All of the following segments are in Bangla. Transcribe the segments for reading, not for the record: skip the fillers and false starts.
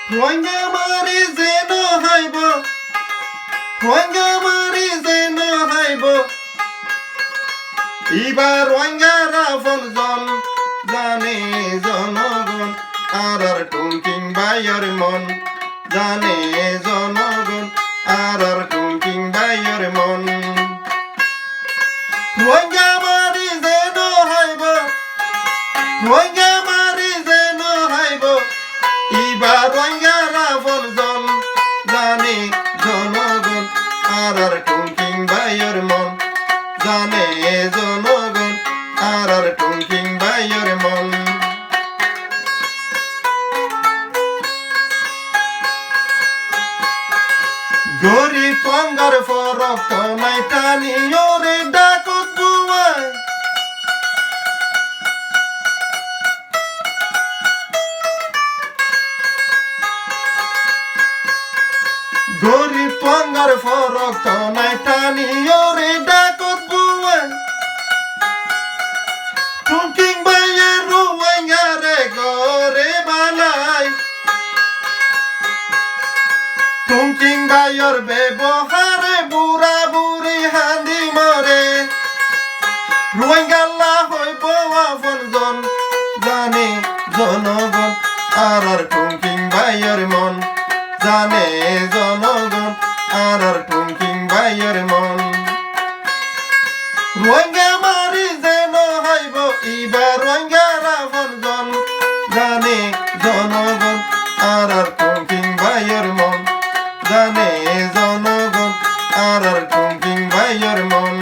রোহিঙ্গা মারি যেন হাইব রোহিঙ্গা মারি যেন হাইব এবার রোহিঙ্গারা ফলজন জানে জনগণ আর টুংকিং বাইয়ের মন জানে জনগণ আর টুংকিং বাইয়ের মন রোহিঙ্গা মারি যেন হাইব রোহিঙ্গা মারি যেন হাইব এবার রোহিঙ্গারা ফলজন জানে জনগণ আর টুংকিং বাইয়ের মন জানে জনগণ আর টুংকিং বাইয়ের মন গরিব পঙ্গার ফরক তো নাই টানিও রে ডাকত বুয়াই গরিব পঙ্গার ফরক তো নাই টানিও রে ডাকত বুয়াই টুংকিং বাইয়ের রোহিঙ্গা রে গরে বালাই টুংকিং বাইয়ের ব্যবহারে বুড়া বুড়ি হান্দি মরে রোহিঙ্গাল্লা হইব আপনজন জানে জনগণ আর টুংকিং বাইয়ের মন জানে জনগণ আর টুংকিং বাইয়ের মন রোহিঙ্গা মারি যেন হাইব এবার রোহিঙ্গারা আপনজন জানে জনগণ আর টুংকিং বাইয়ের মন জানে জনগণ আর টুংকিং বাইয়ের মন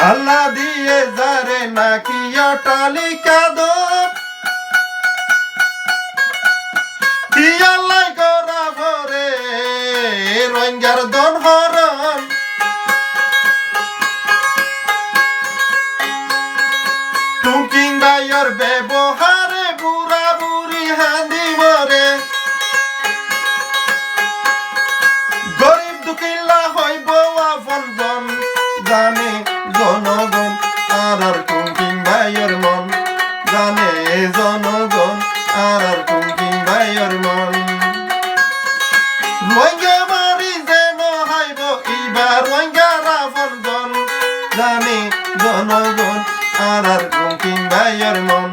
আল্লাহ দিয়ে যারে নাকি অটালিকা দোপ দিয়াল্লাই করা ভরে রোহিঙ্গার দন হরণ টুংকিং বাইয়ের ব্যবহারে বুড়া বুড়ি হান্দি মরে গরিব দুঃখিল্লা হইব আপনজন জানে জনগণ আর টুংকিং বাইয়ের মন জানে জনগণ আর টুংকিং বাইয়ের মন রোহিঙ্গা মারি যেন হাইব এবার রোহিঙ্গারা আপনজন জানে জনগণ আর টুংকিং বাইয়ের মন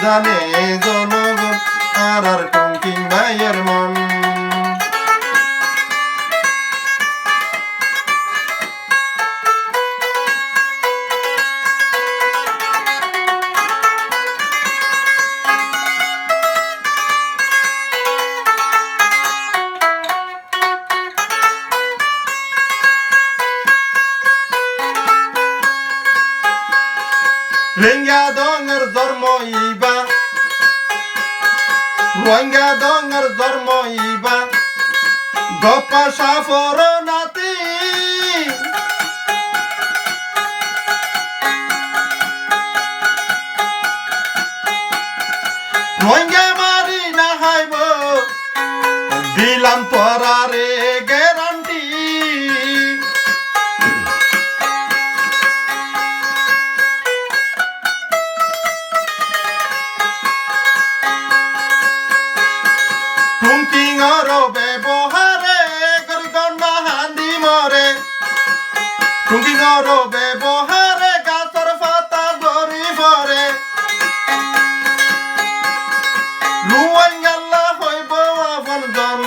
জানে জনগণ আর টুংকিং বাইয়ের মন রোহিঙ্গা দঙের জন্ম ইবা রোহিঙ্গা দঙের জন্ম ইবা গপ্পা সাফর নাতি রোহিঙ্গা মারি না হাইব দিলাম তোরারে গ্যারান্টি টুংকিং অর ব্যবহারে গরগন্না হান্দি মরে টুংকিং অর ব্যবহারে গাছর পাতা ধরি পরে রোহিঙ্গাল্লা হইব আপনজন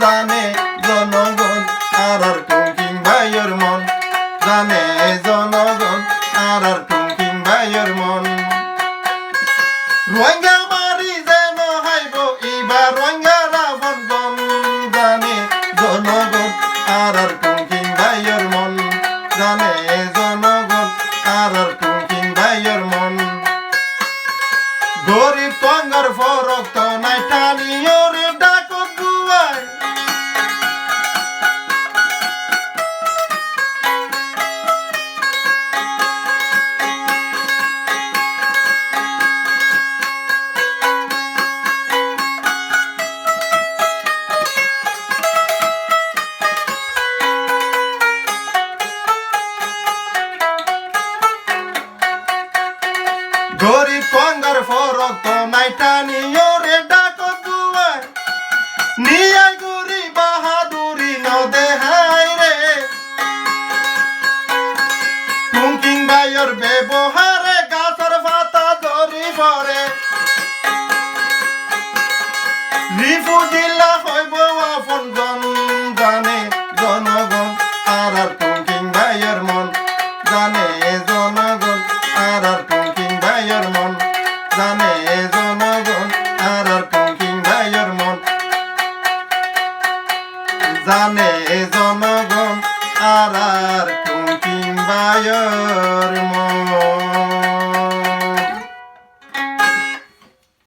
জানে জনগণ আর টুংকিং বাইয়ের মন জানে জনগণ আর টুংকিং বাইয়ের মন রোহিঙ্গা মারি যেন হাইব এবার রোহিঙ্গারা আপনজন জানে জনগণ আর টুংকিং বাইয়ের মন জানে জনগণ আর টুংকিং বাইয়ের মন গরিব পঙ্গার ফরক তো নাই টানিও রে ডাকত বুয়াই জানে জনগণ আর টুমকিম বায়র মন